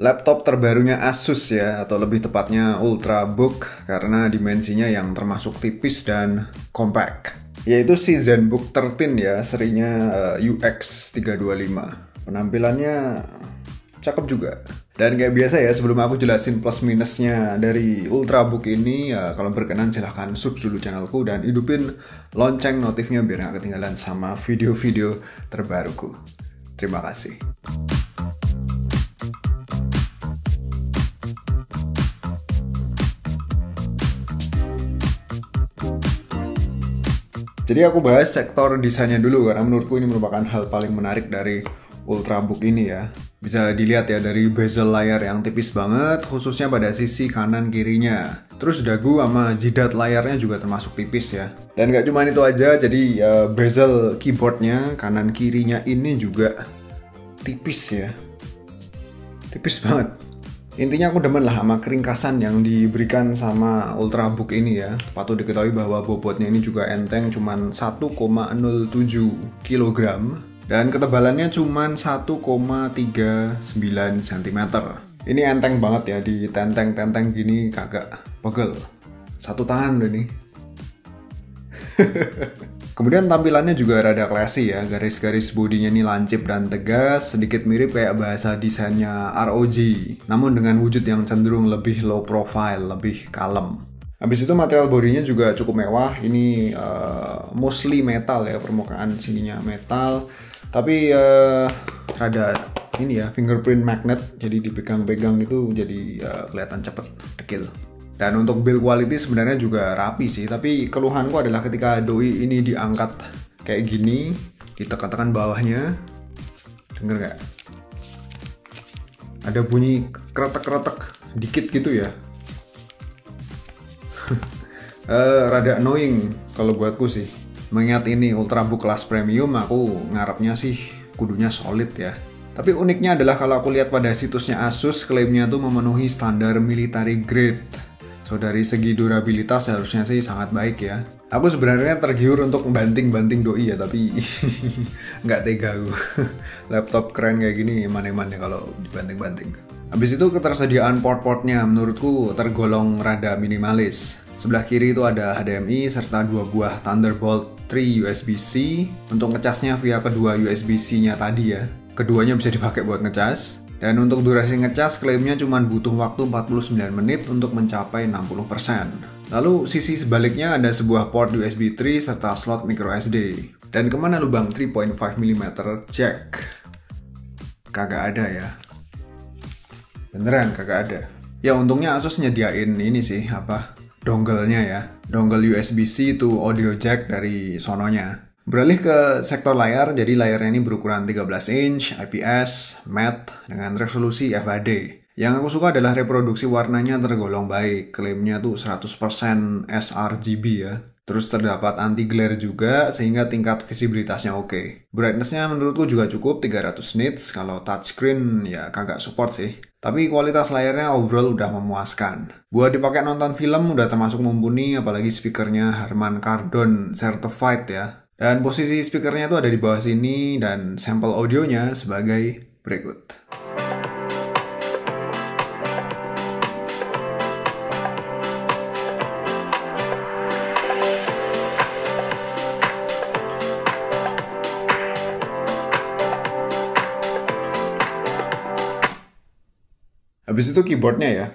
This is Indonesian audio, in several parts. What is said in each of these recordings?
Laptop terbarunya Asus ya, atau lebih tepatnya Ultrabook karena dimensinya yang termasuk tipis dan compact. Yaitu si ZenBook 13 ya, serinya UX325. Penampilannya cakep juga. Dan kayak biasa ya, sebelum aku jelasin plus minusnya dari Ultrabook ini, ya kalau berkenan silahkan sub dulu channelku dan hidupin lonceng notifnya biar gak ketinggalan sama video-video terbaruku. Terima kasih. Jadi aku bahas sektor desainnya dulu karena menurutku ini merupakan hal paling menarik dari Ultrabook ini ya. Bisa dilihat ya dari bezel layar yang tipis banget, khususnya pada sisi kanan kirinya. Terus dagu sama jidat layarnya juga termasuk tipis ya. Dan gak cuma itu aja, jadi bezel keyboardnya kanan kirinya ini juga tipis ya. Tipis banget. Intinya aku demen lah sama keringkasan yang diberikan sama Ultrabook ini ya. Patut diketahui bahwa bobotnya ini juga enteng, cuman 1,07 kg dan ketebalannya cuman 1,39 cm. Ini enteng banget ya, di tenteng-tenteng gini kagak pegel. Satu tangan loh ini. Kemudian tampilannya juga rada classy ya, garis-garis bodinya ini lancip dan tegas, sedikit mirip kayak bahasa desainnya ROG, namun dengan wujud yang cenderung lebih low profile, lebih kalem. Habis itu material bodinya juga cukup mewah, ini mostly metal ya, permukaan sininya metal, tapi rada ini ya, fingerprint magnet, jadi dipegang-pegang itu jadi kelihatan cepet, dekil. Dan untuk build quality sebenarnya juga rapi sih, tapi keluhanku adalah ketika doi ini diangkat kayak gini, ditekan-tekan bawahnya, denger nggak? Ada bunyi kretek-kretek dikit gitu ya. Rada annoying kalau buatku sih. Mengingat ini Ultrabook kelas premium, aku ngarepnya sih kudunya solid ya. Tapi uniknya adalah kalau aku lihat pada situsnya Asus, klaimnya tuh memenuhi standar military grade. So dari segi durabilitas harusnya sih sangat baik ya. Aku sebenarnya tergiur untuk banting-banting doi ya, tapi nggak tega aku. Laptop keren kayak gini mana-mana kalau dibanting-banting. Habis itu ketersediaan port-portnya menurutku tergolong rada minimalis. Sebelah kiri itu ada HDMI serta dua buah Thunderbolt 3 USB-C untuk ngecasnya via kedua USB-C-nya tadi ya. Keduanya bisa dipakai buat ngecas. Dan untuk durasi ngecas klaimnya cuma butuh waktu 49 menit untuk mencapai 60%. Lalu sisi sebaliknya ada sebuah port USB 3 serta slot micro SD. Dan kemana lubang 3.5 mm jack? Kagak ada ya. Beneran kagak ada. Ya untungnya Asus nyediain ini sih, dongle-nya ya. Dongle USB-C to audio jack dari sononya. Beralih ke sektor layar, jadi layarnya ini berukuran 13 inch, IPS, matte, dengan resolusi FHD. Yang aku suka adalah reproduksi warnanya tergolong baik, klaimnya tuh 100% sRGB ya. Terus terdapat anti-glare juga, sehingga tingkat visibilitasnya oke. Brightness-nya menurutku juga cukup, 300 nits, kalau touchscreen ya kagak support sih. Tapi kualitas layarnya overall udah memuaskan. Buat dipakai nonton film udah termasuk mumpuni, apalagi speakernya Harman Kardon Certified ya. Dan posisi speakernya itu ada di bawah sini dan sampel audionya sebagai berikut. Habis itu keyboardnya ya.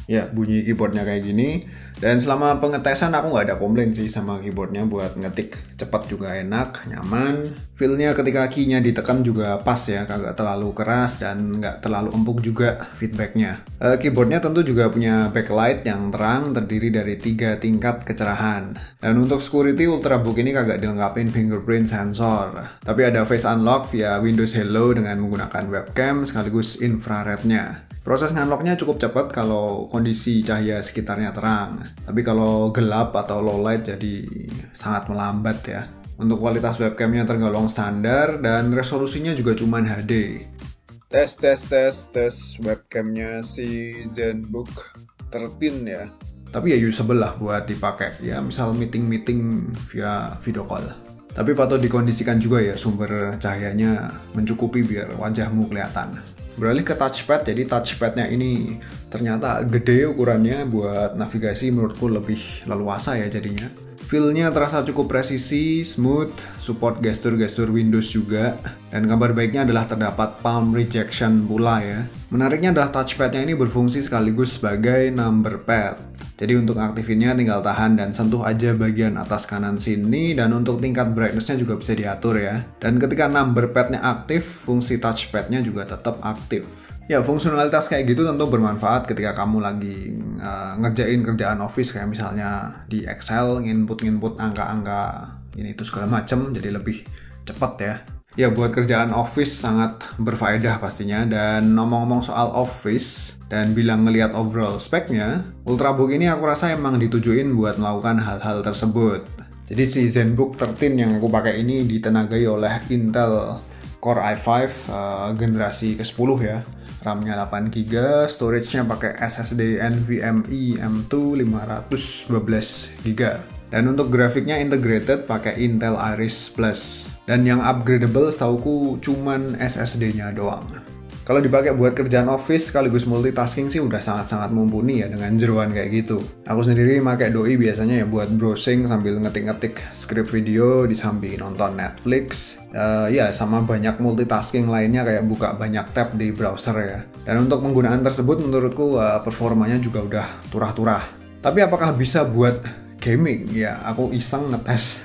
Ya, bunyi keyboardnya kayak gini. Dan selama pengetesan aku nggak ada komplain sih sama keyboardnya, buat ngetik cepat juga enak, nyaman. Feel-nya ketika key-nya ditekan juga pas ya, kagak terlalu keras dan nggak terlalu empuk juga feedbacknya. Keyboardnya tentu juga punya backlight yang terang, terdiri dari 3 tingkat kecerahan. Dan untuk security, Ultrabook ini kagak dilengkapin fingerprint sensor. Tapi ada face unlock via Windows Hello dengan menggunakan webcam sekaligus infrarednya. Proses ngunlocknya cukup cepat kalau kondisi cahaya sekitarnya terang. Tapi kalau gelap atau low light jadi sangat melambat ya. Untuk kualitas webcamnya tergolong standar dan resolusinya juga cuman HD. Tes webcamnya si ZenBook 13 ya. Tapi ya usable lah buat dipakai ya, misal meeting via video call. Tapi patut dikondisikan juga ya sumber cahayanya mencukupi biar wajahmu kelihatan. Beralih ke touchpad, jadi touchpadnya ini ternyata gede ukurannya, buat navigasi menurutku lebih leluasa ya jadinya. Feel-nya terasa cukup presisi, smooth, support gestur-gestur Windows juga, dan kabar baiknya adalah terdapat palm rejection pula ya. Menariknya adalah touchpadnya ini berfungsi sekaligus sebagai number pad. Jadi untuk aktifinnya tinggal tahan dan sentuh aja bagian atas kanan sini, dan untuk tingkat brightness-nya juga bisa diatur ya. Dan ketika number pad-nya aktif, fungsi touchpad-nya juga tetap aktif. Ya, fungsionalitas kayak gitu tentu bermanfaat ketika kamu lagi ngerjain kerjaan office, kayak misalnya di Excel, nginput angka-angka ini itu segala macam, jadi lebih cepat ya. Ya, buat kerjaan office sangat berfaedah pastinya. Dan ngomong-ngomong soal office dan bilang ngelihat overall speknya, Ultrabook ini aku rasa emang ditujuin buat melakukan hal-hal tersebut. Jadi si ZenBook 13 yang aku pakai ini ditenagai oleh Intel Core i5 generasi ke-10 ya. RAM-nya 8GB, storage-nya pakai SSD NVMe M2 512GB. Dan untuk grafiknya integrated pakai Intel Iris Plus. Dan yang upgradable setauku cuman SSD-nya doang. Kalau dipakai buat kerjaan office sekaligus multitasking sih udah sangat-sangat mumpuni ya dengan jeroan kayak gitu. Aku sendiri pakai doi biasanya ya buat browsing sambil ngetik-ngetik script video di samping nonton Netflix. Ya sama banyak multitasking lainnya kayak buka banyak tab di browser ya. Dan untuk penggunaan tersebut menurutku performanya juga udah turah-turah. Tapi apakah bisa buat gaming? Ya aku iseng ngetes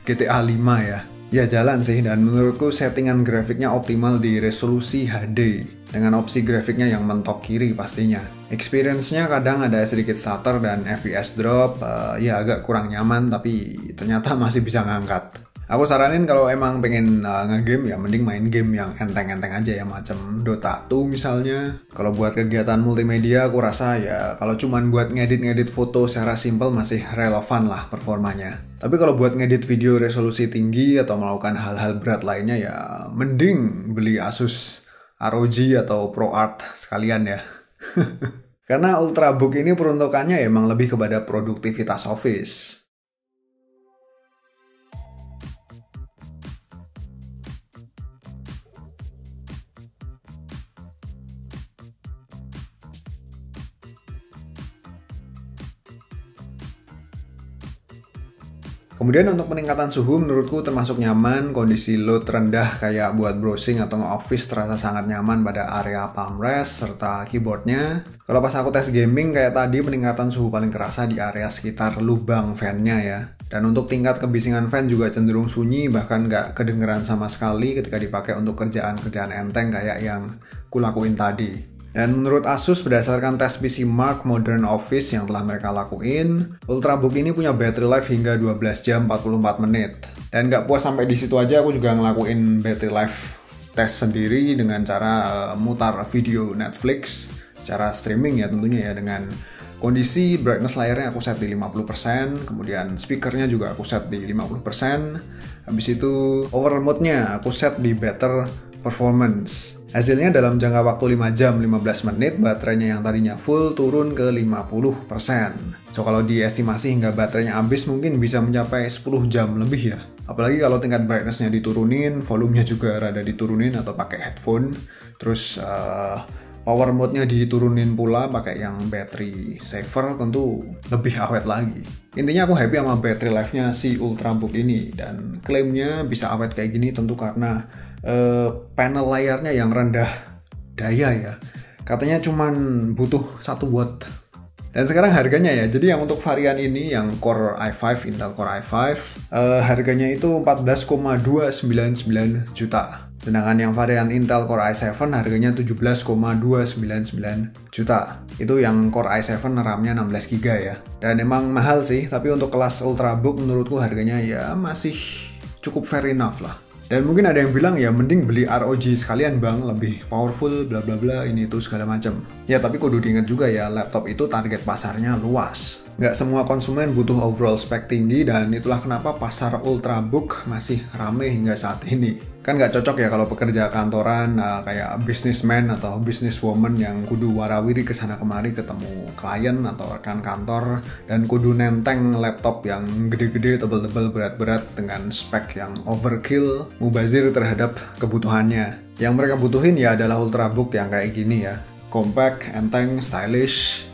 GTA 5 ya. Ya jalan sih, dan menurutku settingan grafiknya optimal di resolusi HD dengan opsi grafiknya yang mentok kiri pastinya. Experience-nya kadang ada sedikit stutter dan FPS drop, ya agak kurang nyaman tapi ternyata masih bisa ngangkat. Aku saranin kalau emang pengen ngegame ya mending main game yang enteng-enteng aja ya, macam Dota 2 misalnya. Kalau buat kegiatan multimedia aku rasa ya kalau cuman buat ngedit-ngedit foto secara simple masih relevan lah performanya. Tapi kalau buat ngedit video resolusi tinggi atau melakukan hal-hal berat lainnya ya mending beli Asus ROG atau ProArt sekalian ya. Karena Ultrabook ini peruntukannya emang lebih kepada produktivitas office. Kemudian untuk peningkatan suhu menurutku termasuk nyaman, kondisi load rendah kayak buat browsing atau nge-office terasa sangat nyaman pada area palm rest serta keyboardnya. Kalau pas aku tes gaming kayak tadi peningkatan suhu paling kerasa di area sekitar lubang fan-nya ya. Dan untuk tingkat kebisingan fan juga cenderung sunyi, bahkan nggak kedengeran sama sekali ketika dipakai untuk kerjaan-kerjaan enteng kayak yang kulakuin tadi. Dan menurut Asus berdasarkan tes PC Mark Modern Office yang telah mereka lakuin, Ultrabook ini punya battery life hingga 12 jam 44 menit. Dan nggak puas sampai di situ aja, aku juga ngelakuin battery life tes sendiri dengan cara mutar video Netflix secara streaming ya tentunya ya, dengan kondisi brightness layarnya aku set di 50%, kemudian speakernya juga aku set di 50%, habis itu power mode-nya aku set di better performance. Hasilnya dalam jangka waktu 5 jam 15 menit, baterainya yang tadinya full turun ke 50%. So kalau diestimasi hingga baterainya habis mungkin bisa mencapai 10 jam lebih ya. Apalagi kalau tingkat brightness-nya diturunin, volumenya juga rada diturunin atau pakai headphone. Terus power mode-nya diturunin pula pakai yang battery saver, tentu lebih awet lagi. Intinya aku happy sama battery life-nya si Ultrabook ini, dan klaimnya bisa awet kayak gini tentu karena panel layarnya yang rendah daya ya. Katanya cuman butuh 1 watt. Dan sekarang harganya ya, jadi yang untuk varian ini yang Core i5, Intel Core i5 harganya itu 14,299 juta. Sedangkan yang varian Intel Core i7 harganya 17,299 juta. Itu yang Core i7 RAM-nya 16GB ya. Dan emang mahal sih, tapi untuk kelas Ultrabook menurutku harganya ya masih cukup fair enough lah. Dan mungkin ada yang bilang ya mending beli ROG sekalian bang, lebih powerful bla bla bla ini itu segala macam. Ya tapi kudu diingat juga ya, laptop itu target pasarnya luas. Nggak semua konsumen butuh overall spek tinggi, dan itulah kenapa pasar Ultrabook masih rame hingga saat ini. Kan nggak cocok ya kalau pekerja kantoran kayak businessman atau businesswoman yang kudu warawiri kesana kemari ketemu klien atau rekan kantor, dan kudu nenteng laptop yang gede-gede, tebel-tebel, berat-berat dengan spek yang overkill, mubazir terhadap kebutuhannya. Yang mereka butuhin ya adalah Ultrabook yang kayak gini ya. Compact, enteng, stylish,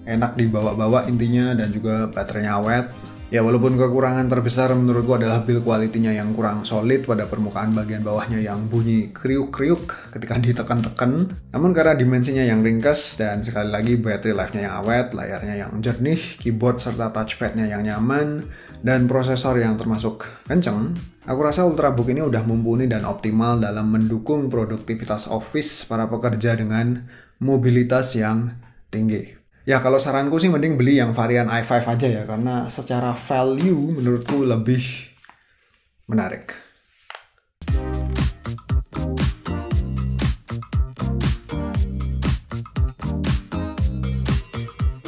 enak dibawa-bawa intinya, dan juga baterainya awet. Ya walaupun kekurangan terbesar menurutku adalah build quality-nya yang kurang solid pada permukaan bagian bawahnya yang bunyi kriuk-kriuk ketika ditekan-tekan. Namun karena dimensinya yang ringkas dan sekali lagi battery life-nya yang awet, layarnya yang jernih, keyboard serta touchpad-nya yang nyaman, dan prosesor yang termasuk kenceng, aku rasa Ultrabook ini udah mumpuni dan optimal dalam mendukung produktivitas office para pekerja dengan mobilitas yang tinggi. Ya kalau saranku sih mending beli yang varian i5 aja ya, karena secara value menurutku lebih menarik.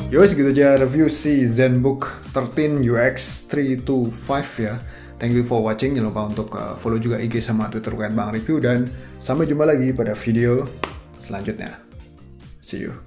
Yo, segitu aja review si ZenBook 13 UX 325 ya. Thank you for watching, jangan lupa untuk follow juga IG sama Twitter @bangreview, dan sampai jumpa lagi pada video selanjutnya. See you.